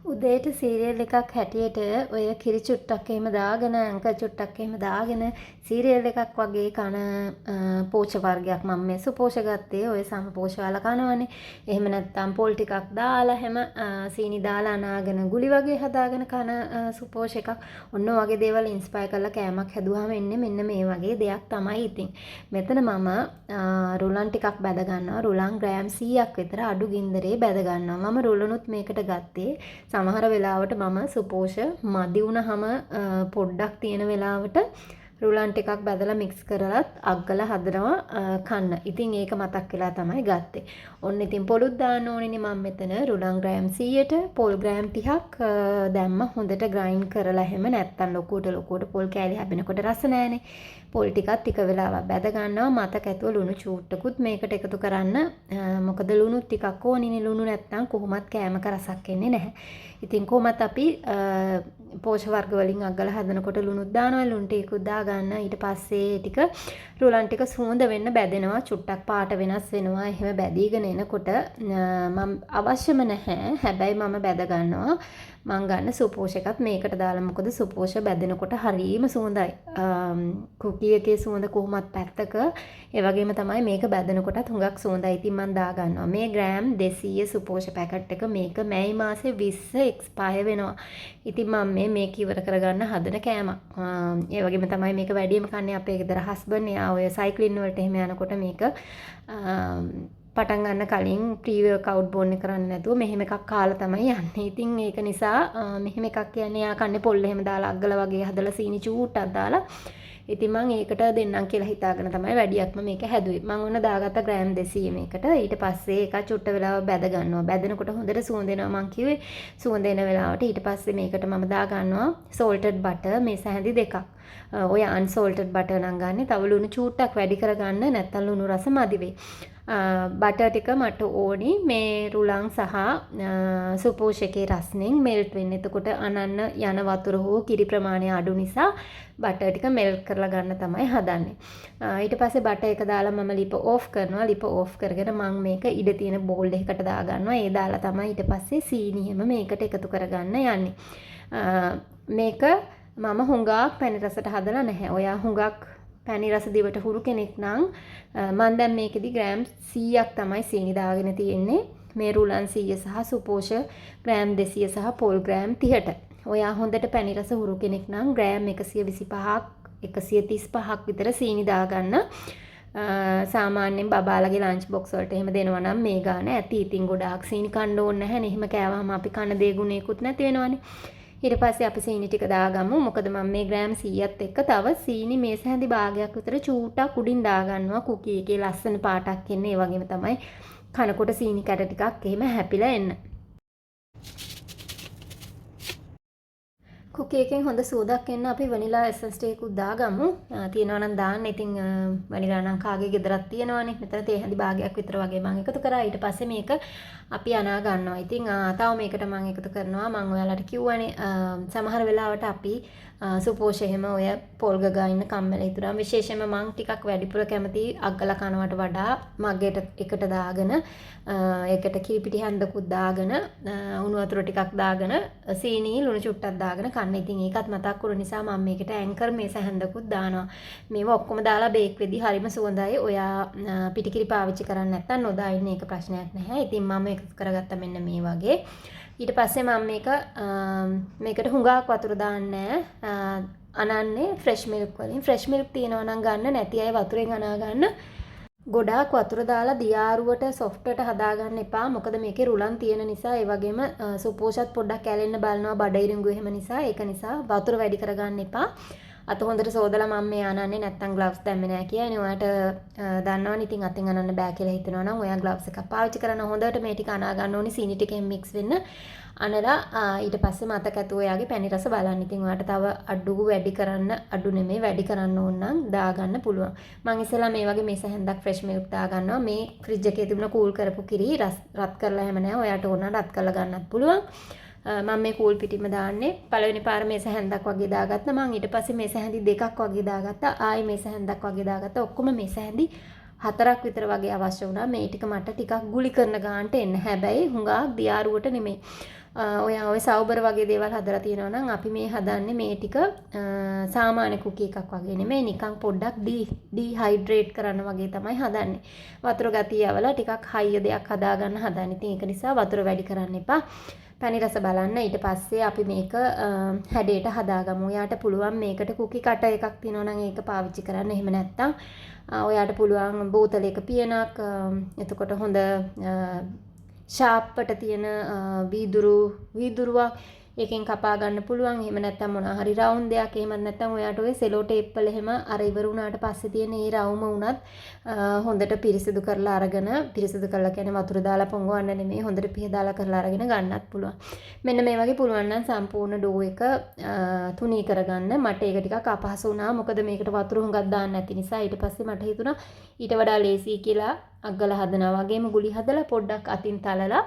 උදේට සීරියල් එකක් හැටියට ඔය කිරි චුට්ටක් එහෙම දාගෙන ඇන්කර් චුට්ටක් එහෙම දාගෙන සීරියල් එකක් වගේ කන පෝෂ වර්ගයක් මම මේ සුපෝෂ ගත්තේ ඔය සමපෝෂ වල කනවනේ. එහෙම නැත්නම් පොල් ටිකක් දාලා හැම සීනි දාලා අනාගෙන ගුලි වගේ හදාගෙන කන සුපෝෂ එකක්. ඔන්න වගේ දේවල් ඉන්ස්පයර් කරලා කෑමක් හැදුවාම එන්නේ මෙන්න මේ වගේ දෙයක් තමයි ඉතින්. මෙතන මම රුලන් ටිකක් බැද ගන්නවා. රුලන් ග්‍රෑම් 100ක් විතර අඩු ගින්දරේ බැද ගන්නවා. මම රුලනුත් මේකට ගත්තේ. සමහර වෙලාවට මම සුපෝෂ මදි වුණාම පොඩ්ඩක් තියෙන වෙලාවට රුලන් ටිකක් බදලා මික්ස් කරලත් අග්ගලා හදනවා කන්න. ඉතින් ඒක මතක් වෙලා තමයි ගත්තේ. ඔන්න ඉතින් පොලුත් දාන්න ඕනේනේ මම මෙතන රුලන් ග්‍රෑම් 100ට පොල් ග්‍රෑම් 30ක් දැම්ම හොඳට ග්‍රයින්ඩ් කරලා හැම නැත්තම් ලොකුවට පොල් කෑලි හැපෙනකොට රස නැහැනේ. පොල් ටිකක් ටික වෙලාවක් බැද ගන්නවා. මතක ඇතුව ලුණු චූට්ටකුත් මේකට එකතු කරන්න. මොකද ලුණු ටිකක් ඕනිනේ. ලුණු නැත්තම් කොහොමත් කෑමක රසක් එන්නේ නැහැ. ඉතින් කොහොමත් අපි පෝෂ වර්ග වලින් අග්ගලා හදනකොට ලුණුත් දානවා. ලුණු ටිකකුත් දා ගන්න. ඊට පස්සේ ටික රුලන් ටික සුවඳ වෙන්න බැදෙනවා. චුට්ටක් පාට වෙනස් වෙනවා. එහෙම බැදීගෙන එනකොට මම අවශ්‍යම නැහැ. හැබැයි මම බැද ගන්නවා. මං ගන්න සුපෝෂ එකත් මේකට දාලා. මොකද සුපෝෂ බැදෙනකොට හරිම සුවඳයි. කුකී එකේ සුවඳ කොහොමත් පැත්තක. ඒ වගේම තමයි මේක බැදෙනකොටත් හුඟක් සුවඳයි. ඉතින් මං දා ගන්නවා. මේ ග්‍රෑම් 200 සුපෝෂ පැකට් එක මේක මැයි මාසේ 20 එක්ස්පයර් වෙනවා. ඉතින් මම මේක ඉවර කරගන්න හදන කෑමක්. ඒ වගේම තමයි මේක වැඩිම කන්නේ අපේ ගෙදර හස්බන්ඩ්. එයා ඔය සයික්ලින් වලට එහෙම යනකොට මේක පටන් ගන්න කලින් ප්‍රී වර්කවුට් බෝන් එක කරන්නේ නැතුව මෙහෙම එකක් කාලා තමයි යන්නේ. ඉතින් ඒක නිසා මෙහෙම එකක් කියන්නේ යා කන්නේ පොල් එහෙම දාලා අග්ගලා වගේ හදලා සීනි චූට්ටක් දාලා. ඉතින් මම ඒකට දෙන්නම් කියලා හිතාගෙන තමයි වැඩියක්ම මේක හැදුවේ. මම ඔන්න දාගත්ත ග්‍රෑම් 200 මේකට. ඊට පස්සේ ඒක චුට්ට වෙලාව බැද ගන්නවා. බැදෙනකොට හොඳට සුවඳ එනවා මං කිව්වේ. සුවඳ එන වෙලාවට ඊට පස්සේ මේකට මම දා ගන්නවා salted butter මේ සැහැඳි දෙකක්. ඔය unsalted butter නම් ගන්න. තව ලුණු චූට්ටක් වැඩි කරගන්න නැත්නම් ලුණු රස මදි වෙයි. බටර් ටික මට ඕනි මේ රුලන් සහ සුපෝෂ එකේ රස්නෙන් මෙල්ට් වෙන්න. එතකොට අනන්න යන වතුර හෝ කිරි ප්‍රමාණය අඩු නිසා බටර් ටික මෙල්ට් කරලා ගන්න තමයි හදන්නේ. ඊට පස්සේ බටර් එක දාලා මම ලිප ඕෆ් කරනවා. ලිප ඕෆ් කරගෙන මම මේක ඉඩ තියෙන බෝල් එකකට දා ගන්නවා. ඒ දාලා තමයි ඊට පස්සේ සීනි හැම මේකට එකතු කරගන්න යන්නේ. මේක මම හුඟක් පැණි රසට හදලා නැහැ. ඔයා හුඟක් පැණි රස දිවට හුරු කෙනෙක් නම් මම දැන් මේකෙදි ග්‍රෑම් 100ක් තමයි සීනි දාගෙන තියෙන්නේ. මේ රුලන් 100 සහ සුපෝෂ ග්‍රෑම් 200 සහ පොල් ග්‍රෑම් 30ට. ඔයා හොඳට පැණි රස හුරු කෙනෙක් නම් ග්‍රෑම් 125ක් 135ක් විතර සීනි දාගන්න. සාමාන්‍යයෙන් බබාලගේ ලන්ච් බොක්ස් වලට එහෙම දෙනවා නම් මේ ගාන ඇති. ඉතින් ගොඩාක් සීනි කන්න ඕනේ නැහැ නේ. එහෙම කෑවම අපි කන දේ ගුණේකුත් නැති වෙනවනේ. ඊට පස්සේ අපි සීනි ටික දාගමු. මොකද මම මේ ග්‍රෑම් 100ත් එක්ක තව සීනි මේස හැඳි භාගයක් විතර චූටක් උඩින් දාගන්නවා. කුකී එකේ ලස්සන පාටක් එන්නේ. ඒ වගේම තමයි කනකොට සීනි කැට ටිකක් එහෙම හැපිලා එන්න. කුකී එකෙන් හොඳ සුවඳක් එන්න අපි වනිලා එසන්ස් ටිකකුත් දාගමු. තියනවා නම් දාන්න. ඉතින් වනිලා නම් කාගේ ගෙදරක් තියෙනවනේ. මෙතන තේ හැඳි භාගයක් විතර වගේ මම එකතු කරා. ඊට පස්සේ මේක අපි අනා ගන්නවා. ඉතින් තව මේකට මම එකතු කරනවා. මම ඔයාලට කිව්වනේ සමහර වෙලාවට අපි සුපෝෂ එහෙම ඔය පොල් ගගා ඉන්න කම්මල ඉතුරුම් විශේෂයෙන්ම මම ටිකක් වැඩිපුර කැමති අග්ගලා කනවට වඩා මගේට එකට දාගෙන ඒකට කිරිපිටි හැන්දකුත් දාගෙන උණු වතුර ටිකක් දාගෙන සීනි ලුණු චුට්ටක් දාගෙන කන්න. ඉතින් ඒකත් මතක් වුණ නිසා මම මේකට ඇන්කර් මේස හැන්දකුත් දානවා. මේවා ඔක්කොම දාලා බේක් වෙදි හරිම සුවඳයි. ඔයා පිටිකිරි පාවිච්චි කරන්නේ නැත්නම් නොදා ඉන්න එක ප්‍රශ්නයක් නැහැ. ඉතින් මම එකතු කරගත්තා මෙන්න මේ වගේ. ඊට පස්සේ මම මේකට හුඟක් වතුර දාන්නේ අනන්නේ ෆ්‍රෙෂ් මිල්ක් වලින්. ෆ්‍රෙෂ් මිල්ක් තියෙනවා නම් ගන්න, නැති අය වතුරෙන් අනා ගන්න. ගොඩාක් වතුර දාලා දියාරුවට සොෆ්ටට හදාගන්න එපා. මොකද මේකේ රුලන් තියෙන නිසා. ඒ වගේම සුපෝෂත් පොඩ්ඩක් කැලෙන්න බලනවා බඩ ඉරිඟු එහෙම නිසා. ඒක නිසා වතුර වැඩි කරගන්න එපා. අත හොඳට සෝදලා මම මේ අනන්නේ නැත්තම් ග්ලව්ස් දැම්මේ නැහැ කියන්නේ. ඔයාලට දන්නවනේ ඉතින් අතින් අනන්න බෑ කියලා හිතනවා නම් ඔයා ග්ලව්ස් එකක් පාවිච්චි කරන. හොඳට මේ ටික අනා ගන්න ඕනි සීනි ටිකෙන් මික්ස් වෙන්න. අනලා ඊට පස්සේ මතක ඇතුව ඔයාගේ පැණි රස බලන්න. ඉතින් ඔයාලට තව අඩු වැඩි කරන්න අඩු නෙමෙයි වැඩි කරන්න ඕන නම් දාගන්න පුළුවන්. මම ඉස්සෙල්ලා මේ වගේ මේස හැන්දක් ෆ්‍රෙෂ් මිල්ක් දාගන්නවා. මේ ෆ්‍රිජ් එකේ තිබුණ කූල් කරපු කිරි රත් කරලා හැම නැහැ. ඔයාලට ඕන නම් රත් කරලා ගන්නත් පුළුවන්. මම මේ කූල් පිටිම දාන්නේ. පළවෙනි පාර මේස හැන්දක් වගේ දාගත්තා. මම ඊට පස්සේ මේස හැන්දි දෙකක් වගේ දාගත්තා. ආයි මේස හැන්දක් වගේ දාගත්තා. ඔක්කොම මේස හැන්දි 4ක් විතර වගේ අවශ්‍ය වුණා. මේ ටික මට ටිකක් ගුලි කරන ගානට එන්න. හැබැයි හුඟා දියාරුවට නෙමෙයි. ඔය සවුබර් වගේ දේවල් හදලා තියෙනවා නම් අපි මේ හදන්නේ මේ ටික සාමාන්‍ය කුකි එකක් වගේ නෙමෙයි නිකන් පොඩ්ඩක් ඩීහයිඩ්‍රේට් කරන්න වගේ තමයි හදන්නේ. වතුර ගතිය යවලා ටිකක් හයිය දෙයක් හදාගන්න හදන්නේ. ඉතින් ඒක නිසා වතුර වැඩි කරන්න එපා. පැණි රස බලන්න. ඊට පස්සේ අපි මේක හැඩයට හදාගමු. ඔයාට පුළුවන් මේකට කුකි කට එකක් තියෙනවා නම් ඒක පාවිච්චි කරන්න. එහෙම නැත්නම් ඔයාට පුළුවන් බෝතලයක පියනක් එතකොට හොඳ ෂාප්පට තියෙන වීදුරුවක් ඒකෙන් කපා ගන්න පුළුවන්. එහෙම නැත්නම් මොනවා හරි රවුන්ඩ් දෙයක්. එහෙම නැත්නම් ඔයාට ඔය සෙලෝ ටේප් වල එහෙම අර ඉවර වුණාට පස්සේ තියෙන ඒ රවුම උනත් හොඳට පිරිසිදු කරලා අරගෙන පිරිසිදු කරලා කියන්නේ වතුර දාලා පොඟවන්න නෙමෙයි හොඳට පිහ දාලා කරලා අරගෙන ගන්නත් පුළුවන්. මෙන්න මේ වගේ පුළුවන් නම් සම්පූර්ණ ඩෝ එක තුනී කරගන්න. මට ඒක ටිකක් අපහසු වුණා. මොකද මේකට වතුර හුඟක් දාන්න නැති නිසා. ඊට පස්සේ මට හිතුණා ඊට වඩා ලේසි කියලා අග්ගල හදනවා වගේම ගුලි හදලා පොඩ්ඩක් අතින් තලලා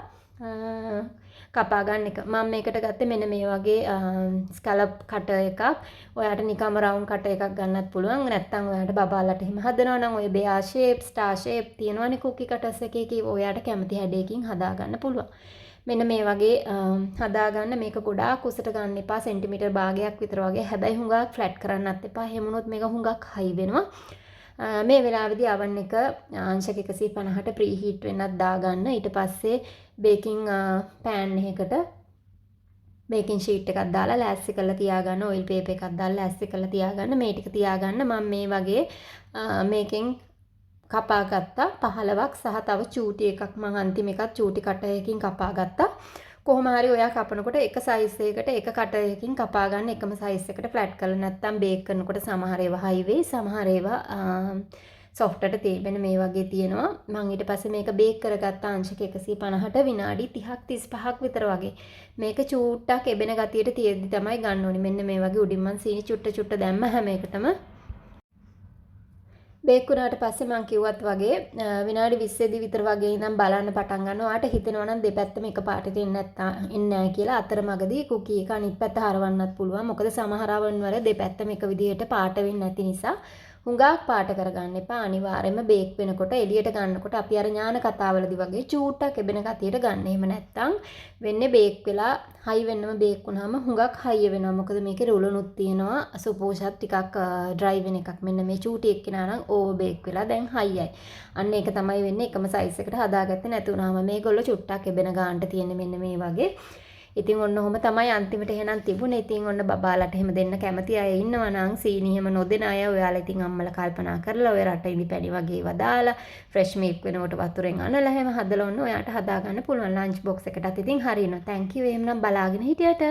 කපා ගන්න එක. මම මේකට ගත්තේ මෙන්න මේ වගේ ස්කැලප් කටර් එකක්. ඔයාට නිකම්ම රවුන්ඩ් කටර් එකක් ගන්නත් පුළුවන්. නැත්නම් ඔයාට බබාලට එහෙම හදනවා නම් ඔය බෙයා ෂේප්, ස්ටාර් ෂේප් තියෙනවනේ කුකි කටර්ස් එකේ. ඔයාට කැමති හැඩයකින් හදා ගන්න පුළුවන්. මෙන්න මේ වගේ හදාගන්න. මේක ගොඩාක් උසට ගන්න එපා. සෙන්ටිමීටර් භාගයක් විතර වගේ. හැබැයි හුඟක් ෆ්ලැට් කරන්නත් එපා. එහෙම වුණොත් මේක හුඟක් හයි වෙනවා. මේ වෙලාවේදී oven එක අංශක 150ට ප්‍රී හීට් වෙන්නත් දාගන්න. ඊට පස්සේ බේකින් පෑන් එකකට බේකින් ෂීට් එකක් දාලා ලෑස්ති කරලා තියාගන්න. ඔයිල් පේපර් එකක් දාලා ලෑස්ති කරලා තියාගන්න. මේ ටික තියාගන්න. මම මේ වගේ මේකෙන් කපා ගත්තා 15ක් සහ තව චූටි එකක් මම අන්තිම එකත් චූටි කටයකින් කපා ගත්තා. කොහොම හරි ඔයා කපනකොට එක සයිස් එකකට එක කටයකින් කපා ගන්න. එකම සයිස් එකට ෆ්ලැට් කරලා නැත්නම් බේක් කරනකොට සමහර ඒවා හයි වෙයි, සමහර ඒවා සොෆ්ටට තියෙන මේ වගේ තියෙනවා. මම ඊට පස්සේ මේක බේක් කරගත්ත අංශක 150ට විනාඩි 30ක් 35ක් විතර වගේ. මේක චූට්ටක් එබෙන ගතියට තියෙද්දි තමයි ගන්න ඕනේ. මෙන්න මේ වගේ උඩින් මම සීනි චුට්ට දැම්ම හැම එකටම. බේක් වුණාට පස්සේ මම කිව්වත් වගේ විනාඩි 20 විතර වගේ ඉඳන් බලන්න පටන් ගන්නවා. ඔයාට හිතෙනවා නම් දෙපැත්තම එකපාරට එන්නේ නැහැ කියලා අතරමඟදී කුකි එක අනිත් පැත්ත හරවන්නත් පුළුවන්. මොකද සමහර oven වල දෙපැත්තම එක විදිහට පාට වෙන්නේ නැති නිසා හුඟක් පාට කරගන්න එපා. අනිවාර්යයෙන්ම බේක් වෙනකොට එළියට ගන්නකොට අපි අර ඥාන කතාවලදී වගේ චූට්ටක් එබෙන ගතියට ගන්න. එහෙම නැත්තම් වෙන්නේ බේක් වෙලා හයි වෙන්නම බේක් වුණාම හුඟක් හයි වෙනවා. මොකද මේකේ රුලනුත් තියෙනවා. සුපෝෂත් ටිකක් ඩ්‍රයි වෙන එකක්. මෙන්න මේ චූටි එක්කෙනා නම් ඕවර් බේක් වෙලා දැන් හයියයි. අන්න ඒක තමයි වෙන්නේ. එකම සයිස් එකට හදාගත්තේ නැති වුණාම මේගොල්ලෝ චුට්ටක් එබෙන ගන්නට තියෙන්නේ මෙන්න මේ වගේ. ඉතින් ඔන්න ඔහොම තමයි අන්තිමට එහෙනම් තිබුණේ. ඉතින් ඔන්න බබාලට එහෙම දෙන්න කැමති අය ඉන්නවා නම් සීනි එහෙම නොදෙන අය ඔයාලා ඉතින් අම්මලා කල්පනා කරලා ඔය රට ඉදි පැණි වගේ ඒවා දාලා ෆ්‍රෙෂ් මිල්ක් වෙනකොට වතුරෙන් අනලා එහෙම හදලා ඔන්න ඔයාට හදා ගන්න පුළුවන් ලන්ච් බොක්ස් එකටත් ඉතින් හරියනවා. thank you එහෙනම් බලාගෙන හිටියට.